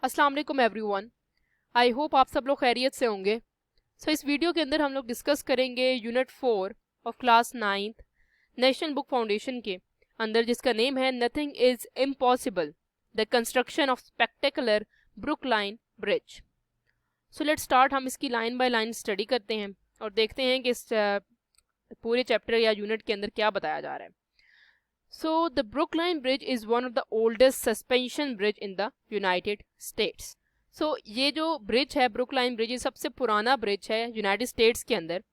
अस्सलाम वालेकुम everyone. I hope आप सब लोग खैरियत से होंगे। इस वीडियो के अंदर हम लोग डिस्कस करेंगे unit 4 of class 9th national book foundation के अंदर, जिसका नेम है nothing is impossible, the construction of spectacular Brooklyn bridge. Let's start. हम इसकी लाइन बाय लाइन स्टडी करते हैं और देखते हैं कि इस पूरे चैप्टर या यूनिट के अंदर क्या बताया जा रहा है। So the Brookline Bridge is one of the oldest suspension bridge in the United States. So ये जो ब्रिज है ब्रुकलाइन ब्रिज, ये सबसे पुराना ब्रिज है यूनाइटेड स्टेट्स के अंदर।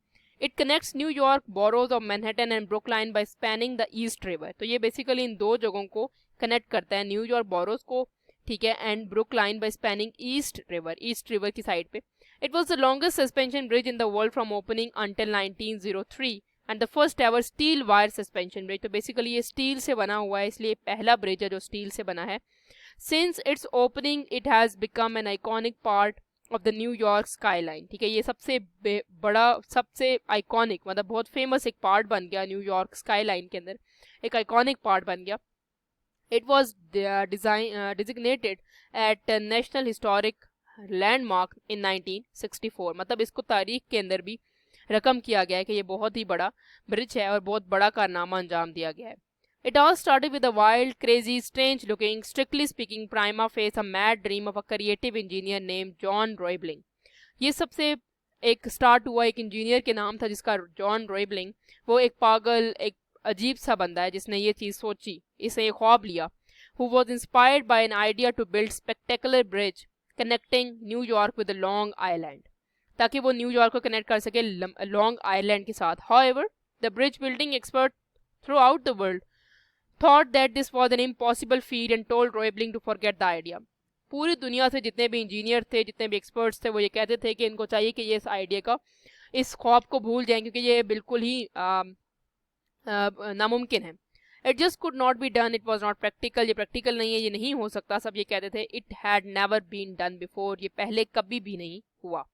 It connects New York boroughs of Manhattan and Brooklyn by spanning the East River. तो ये बेसिकली इन दो जगहों को कनेक्ट करता है, न्यूयॉर्क बोरोज को, ठीक है, and Brooklyn by spanning East River की साइड पे। It was the longest suspension bridge in the world from opening until 1903 and the first ever steel wire suspension bridge. तो बेसिकली ये steel से बना हुआ है, इसलिए पहला ब्रिज है जो स्टील से बना है। Since it's opening it has become an iconic part of the New York skyline. ठीक है, ये सबसे बड़ा, सबसे आइकॉनिक, मतलब बहुत फेमस एक पार्ट बन गया न्यूयॉर्क स्काईलाइन के अंदर, एक आइकॉनिक पार्ट बन गया। It was designated at national historic landmark in 1964। मतलब इसको तारीख के अंदर भी रकम किया गया है कि ये बहुत ही बड़ा ब्रिज है और बहुत बड़ा कारनामा अंजाम दिया गया है। It all started with a wild, crazy, strange looking, strictly speaking, prima facie a mad dream of a creative engineer name John Roebling. ये सबसे एक स्टार्ट हुआ एक इंजीनियर के नाम था जिसका जॉन रॉयबलिंग। वो एक पागल, एक अजीब सा बंदा है जिसने ये चीज़ सोची, इसे ये ख्वाब लिया। Who was inspired by an idea to build spectacular bridge connecting New York with Long Island, ताकि वो न्यूयॉर्क को कनेक्ट कर सके लॉन्ग आइलैंड के साथ। However the bridge building expert throughout the world thought that this was an impossible feat and told Roebling to forget the idea. पूरी दुनिया से जितने भी इंजीनियर थे, जितने भी एक्सपर्ट्स थे, वो ये कहते थे कि इनको चाहिए कि ये इस आइडिया का, इस ख्वाब को भूल जाएं, क्योंकि ये बिल्कुल ही नामुमकिन है। It just could not be done, it was not practical, ये प्रैक्टिकल नहीं है, ये नहीं हो सकता, सब ये कहते थे। It had never been done before, ये पहले कभी भी नहीं हुआ।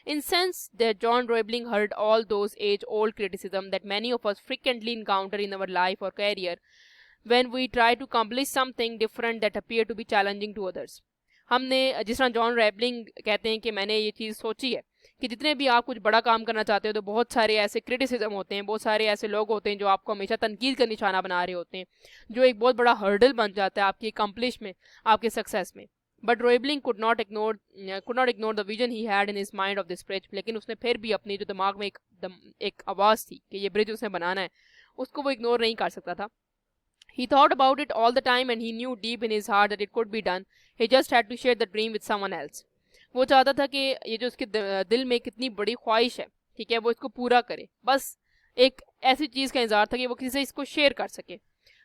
Incensed that John Roebling heard all those age-old criticism that many of us frequently encounter in our life or career when we try to accomplish something different that appear to be challenging to others. हमने, जिस तरह John रैबलिंग कहते हैं कि मैंने ये चीज़ सोची है कि जितने भी आप कुछ बड़ा काम करना चाहते हो तो बहुत सारे ऐसे क्रिटिसिज्म होते हैं, बहुत सारे ऐसे लोग होते हैं जो आपको हमेशा तनकीद का निशाना बना रहे होते हैं, जो एक बहुत बड़ा हर्डल बन जाता है आपकी अकम्पलिश में, आपके सक्सेस में। But Roebling could not ignore the vision he had in his mind of this bridge। लेकिन उसने फिर भी अपनी जो दिमाग में एक आवाज़ थी कि ये ब्रिज उसने बनाना है, उसको वो इग्नोर नहीं कर सकता था। He thought about it all the time and he knew deep in his heart that it could be done. He just had to share the dream with someone else। वो चाहता था कि ये जो उसके दिल में कितनी बड़ी ख्वाहिश है, ठीक है, वो इसको पूरा करे। बस एक ऐसी चीज़ का इंतजार था कि वो किसी से इसको शेयर कर सके।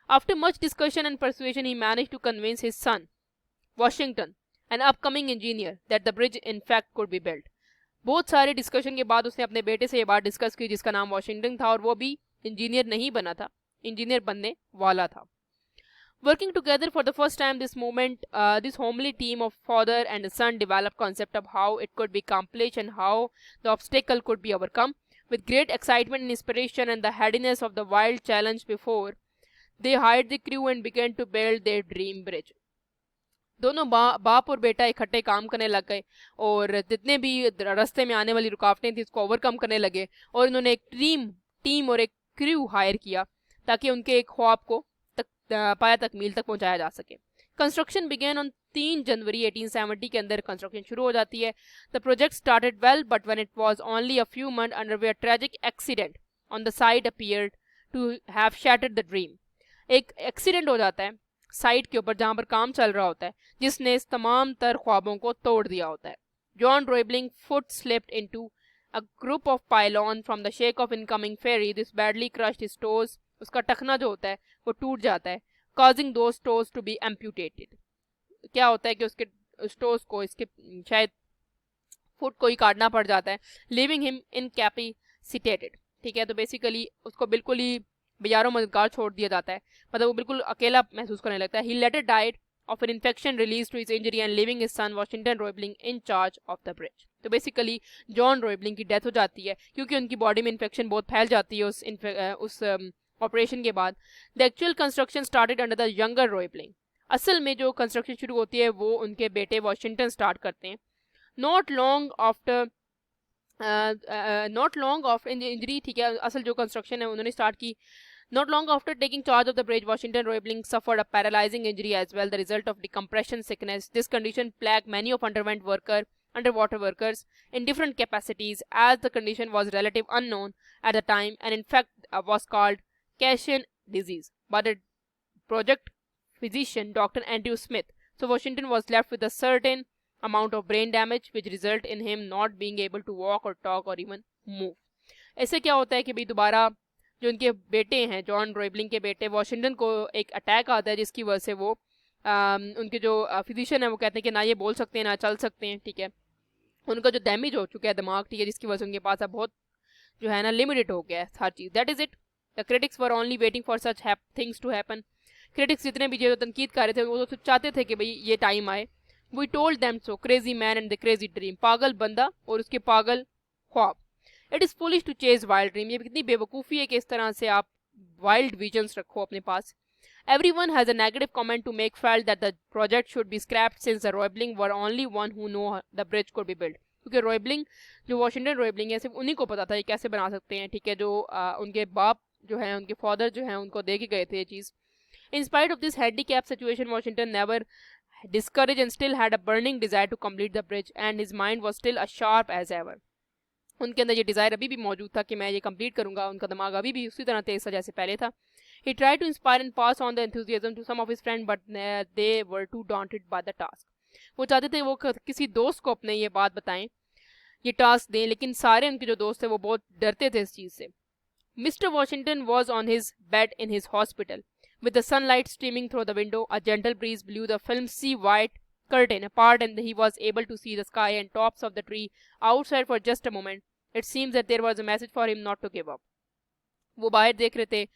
After much discussion and persuasion, he managed to convince his son Washington, an upcoming engineer, that the bridge in fact could be built। बहुत सारे डिस्कशन के बाद उसने अपने बेटे से ये बात डिस्कस की, जिसका नाम वॉशिंगटन था, और वो भी इंजीनियर नहीं बना था, इंजीनियर बनने वाला था। Working together for the first time, this homely team of father and son developed concept of how it could be accomplished and how the obstacle could be overcome. With great excitement and inspiration and the headiness of the wild challenge before, they hired the crew and began to build their dream bridge। दोनों बाप और बेटा इकट्ठे काम करने लग गए और जितने भी रास्ते में आने वाली रुकावटें थी उसको ओवरकम करने लगे, और इन्होंने एक टीम और एक क्रू हायर किया ताकि उनके एक ख्वाब को पाया तकमील तक पहुंचाया जा सके। कंस्ट्रक्शन बिगेन ऑन 3 जनवरी 1870 के अंदर कंस्ट्रक्शन शुरू हो जाती है। The project started well but when it was only a few month underway, tragic accident on the side appeared to have shattered the dream. एक एक्सीडेंट हो जाता है साइट के ऊपर जहां पर काम चल रहा होता है, जिसने इस तमाम तर ख्वाबों को तोड़ दिया होता है। John Roebling foot slipped into a group of pylon from the shake of incoming ferry. This badly crushed his toes. उसका टखना जो होता है वो टूट जाता है, causing those toes to be amputated। क्या होता है कि उसके टोज को, इसके शायद फुट को ही काटना पड़ जाता है, leaving him incapacitated। ठीक है, तो बेसिकली उसको बिल्कुल ही बेजारों मददगार छोड़ दिया जाता है, मतलब वो बिल्कुल अकेला महसूस करने लगता है। He later died of an infection released to his injury and leaving his son Washington Roebling in charge of the bridge। तो बेसिकली जॉन रॉयबलिंग की डेथ हो जाती है क्योंकि उनकी बॉडी में इन्फेक्शन बहुत फैल जाती है उस ऑपरेशन के बाद। The actual construction started under the younger Roebling. असल में जो कंस्ट्रक्शन शुरू होती है वो उनके बेटे वॉशिंगटन स्टार्ट करते हैं. नॉट लॉन्ग आफ्टर इंजरी, ठीक है, असल जो कंस्ट्रक्शन है उन्होंने स्टार्ट की. Not long after taking charge of the bridge, Washington Roebling suffered a paralyzing injury as well, the result of decompression sickness. This condition plagued many of underwater workers in different capacities, as the condition was relatively unknown at the time and in fact was called Cashian disease by the project physician Dr. Andrew Smith. So Washington was left with a certain amount of brain damage, which resulted in him not being able to walk or talk or even move. ऐसे क्या होता है कि भाई दोबारा जो उनके बेटे हैं, जॉन रॉयबलिंग के बेटे वॉशिंगटन को एक अटैक आता है जिसकी वजह से वो उनके जो फिजिशियन है वो कहते हैं कि ना ये बोल सकते हैं ना चल सकते हैं, ठीक है. उनका जो डैमेज हो चुका है दिमाग, ठीक है, जिसकी वजह से उनके पास अब बहुत जो है ना लिमिटेड हो गया है हर चीज़. That is it. The critics were only waiting for such things to happen. Critics जितने भी जो तनकीद कर रहे थे वो तो चाहते थे कि भाई ये टाइम आए. We told them so, crazy man and the crazy dream. पागल बंदा और उसके पागल ख्वाब. It is foolish to chase wild dream. ये कितनी बेवकूफ़ी है कि इस तरह से आप वाइल्ड विजन्स रखो अपने पास. Everyone has a negative comment to make, felt that the project should be scrapped since the Roebling were only one who know the bridge could be built. क्योंकि रॉयबलिंग जो वॉशिंगटन रॉयबलिंग है सिर्फ उन्हीं को पता था ये कैसे बना सकते हैं, ठीक है, जो उनके बाप जो है उनके फादर जो है उनको दे के गए थे ये चीज़. In spite of this handicap situation, Washington never discouraged and still had a burning desire to complete the bridge, and his mind was still as sharp as ever. उनके अंदर ये डिज़ायर अभी भी मौजूद था कि मैं ये कंप्लीट करूंगा. उनका दिमाग अभी भी उसी तरह तेज था जैसे पहले था. He tried to inspire and pass on the enthusiasm to some of his friends, but they were too daunted by the task. वो चाहते थे वो किसी दोस्त को अपने ये बात बताएं, ये टास्क दें, लेकिन सारे उनके जो दोस्त थे वो बहुत डरते थे इस चीज़ से. Mr. Washington was on his bed in his hospital, with the sunlight streaming through the window. A gentle breeze blew the flimsy white curtain apart, and he was able to see the sky and tops of the tree outside for just a moment. It seems that there was a message for him not to give up. वो बाहर देख रहे थे,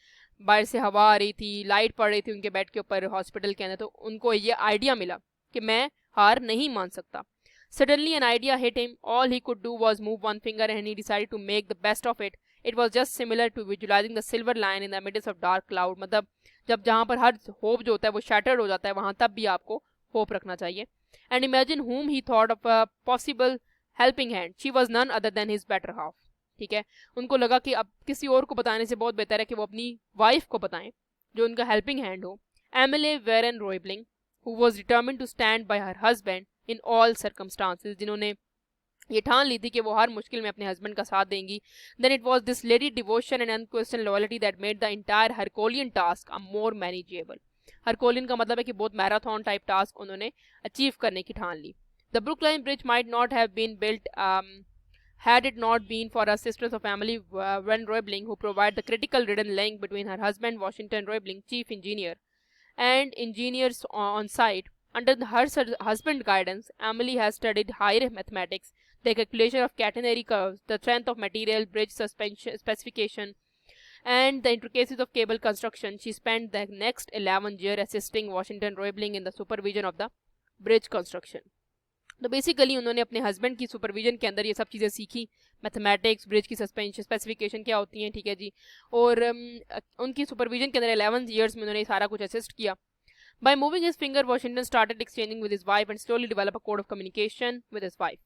बाहर से हवा आ रही थी, लाइट पड़ रही थी उनके बेड के ऊपर हॉस्पिटल के अंदर, तो उनको ये आइडिया मिला कि मैं हार नहीं मान सकता. Suddenly an idea hit him. All he could do was move one finger, and he decided to make the best of it. It was just similar to visualizing the silver line in the midst of dark cloud. मतलब जब जहाँ पर हर hope जो होता है वो shattered हो जाता है, वहाँ तब भी आपको होप रखना चाहिए. And imagine whom he thought of a possible helping hand. She was none other than his better half. ठीक है, उनको लगा कि अब किसी और को बताने से बहुत बेहतर है कि वो अपनी वाइफ को बताएं जो उनका हेल्पिंग हैंड हो. Emily Warren Roebling, who was determined to stand by her husband in all circumstances, जिन्होंने ये ठान ली थी कि वो हर मुश्किल में अपने हस्बैंड का साथ देंगी. Then it was this lady devotion and unquestion loyalty that made the entire Herculean task a more manageable. Herculean का मतलब है कि बहुत मैराथन टाइप टास्क उन्होंने अचीव करने की ठान ली. The Brooklyn bridge might not have been built had it not been for assistance of Emily Van Roebling, who provided the critical written link between her husband, Washington Roebling, chief engineer, and engineers on site. Under her husband's guidance, Emily has studied higher mathematics, the calculation of catenary curves, the strength of material, bridge suspension specification, and the intricacies of cable construction. She spent the next 11 years assisting Washington Roebling in the supervision of the bridge construction. तो basically उन्होंने अपने husband की supervision के अंदर ये सब चीज़ें सीखी, मैथमेटिक्स, ब्रिज की सस्पेंशन स्पेसिफिकेशन क्या होती हैं, ठीक है जी, और उनकी सुपरविजन के अंदर 11 ईयर्स में उन्होंने सारा कुछ असिस्ट किया. By moving his finger, Washington started exchanging with his wife and slowly develop a code of communication with his wife.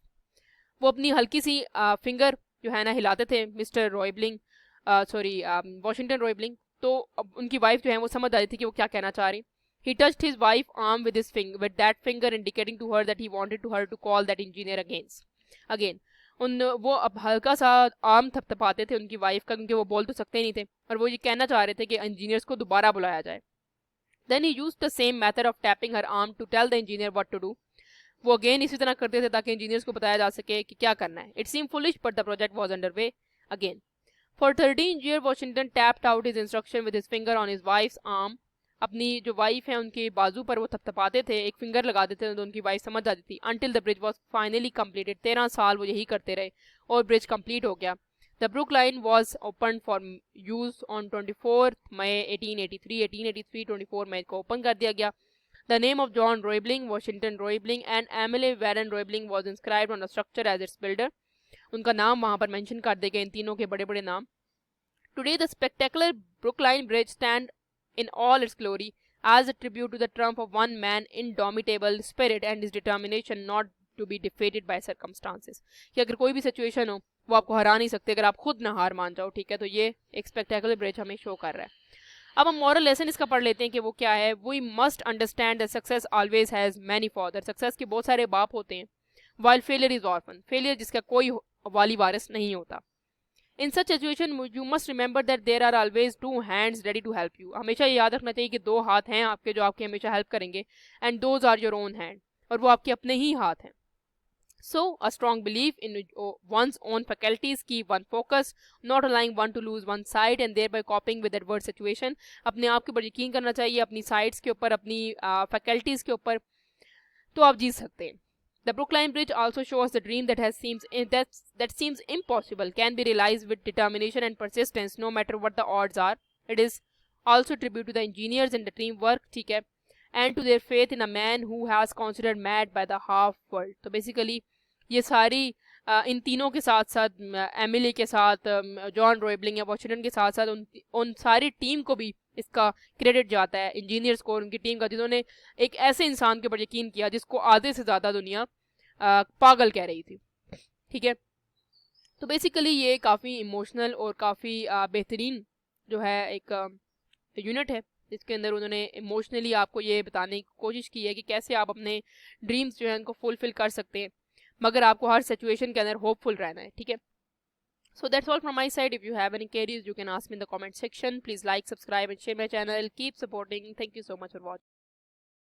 वो अपनी हल्की सी फिंगर जो है ना हिलाते थे मिस्टर रॉयबलिंग, वॉशिंगटन रॉयबलिंग, तो उनकी वाइफ जो है वो समझ आ रही थी कि वो क्या कहना चाह रही. He touched his wife's arm with that finger, indicating to her that he wanted her to call that engineer again. वो अब हल्का सा आर्म थपथपाते थे उनकी वाइफ का, क्योंकि वो बोल तो सकते नहीं थे, और वो ये कहना चाह रहे थे कि इंजीनियर्स को दोबारा बुलाया जाए. Then he used the same method of tapping her arm to tell the engineer what to do. वो अगेन इसी तरह करते थे ताकि इंजीनियर्स को बताया जा सके कि क्या करना है. It seemed foolish, but the project was underway again. For 13 years, Washington tapped out his instruction with his finger on his wife's arm. अपनी जो वाइफ है उनके बाजू पर वो थपथपाते थे, एक फिंगर लगा देते थे तो उनकी वाइफ समझ जाती थी. Until the bridge was finally completed. 13 साल वो यही करते रहे और ब्रिज कंप्लीट हो गया. The Brook Line was opened for use on 24 May 1883. 1883 24 मई को ओपन कर दिया गया. The name of John Roebling, Washington Roebling and Emily Warren Roebling was inscribed on the structure as its builder. उनका नाम वहाँ पर मेंशन कर दिए गए, इन तीनों के बड़े बड़े नाम. Today the spectacular Brook Line Bridge stand in all its glory as a tribute to the triumph of one man indomitable spirit and his determination not to be defeated by circumstances. कि अगर कोई भी situation हो वो आपको हरा नहीं सकते अगर आप खुद ना हार मान जाओ, ठीक है. तो ये एक स्पेक्टेकुलर ब्रिज हमें शो कर रहा है. अब हम मॉरल लेसन इसका पढ़ लेते हैं कि वो क्या है. We must understand that success always has many father. Success के बहुत सारे बाप होते हैं. While failure is orphan. Failure जिसका कोई वाली वारिस नहीं होता. In such situation you must remember that there are always two hands ready to help you. हमेशा ये याद रखना चाहिए कि दो हाथ हैं आपके जो आपकी हमेशा हेल्प करेंगे. And those are your own hand. और वो आपके अपने ही हाथ हैं. So, a strong belief in one's own faculties keep one focused, not allowing one to lose one side and thereby coping with adverse situation. अपने आप के ऊपर यकीन करना चाहिए, अपनी sides के ऊपर, अपनी faculties के ऊपर, तो आप जीत सकते हैं. The Brookline Bridge also shows the dream that seems impossible can be realized with determination and persistence no matter what the odds are. It is also a tribute to the engineers and the teamwork, ठीक है, and to their faith in a man who has considered mad by the half world. तो basically ये सारी इन तीनों के साथ साथ Emily के साथ जॉन रॉयबलिंग या वॉशिंगटन के साथ साथ उन सारी टीम को भी इसका क्रेडिट जाता है, इंजीनियर्स को और उनकी टीम का, जिन्होंने एक ऐसे इंसान के ऊपर यकीन किया जिसको आधे से ज़्यादा दुनिया पागल कह रही थी. ठीक है. तो बेसिकली ये काफ़ी इमोशनल और काफ़ी बेहतरीन जो है एक यूनिट है जिसके अंदर उन्होंने इमोशनली आपको ये बताने की कोशिश की है कि कैसे आप अपने ड्रीम्स जो हैं उनको फुलफिल कर सकते हैं, मगर आपको हर सिचुएशन के अंदर होपफुल रहना है. ठीक है. So that's all from my side. If you have any queries, you can ask me in the comment section. Please like, subscribe and share my channel. Keep supporting. Thank you so much for watching.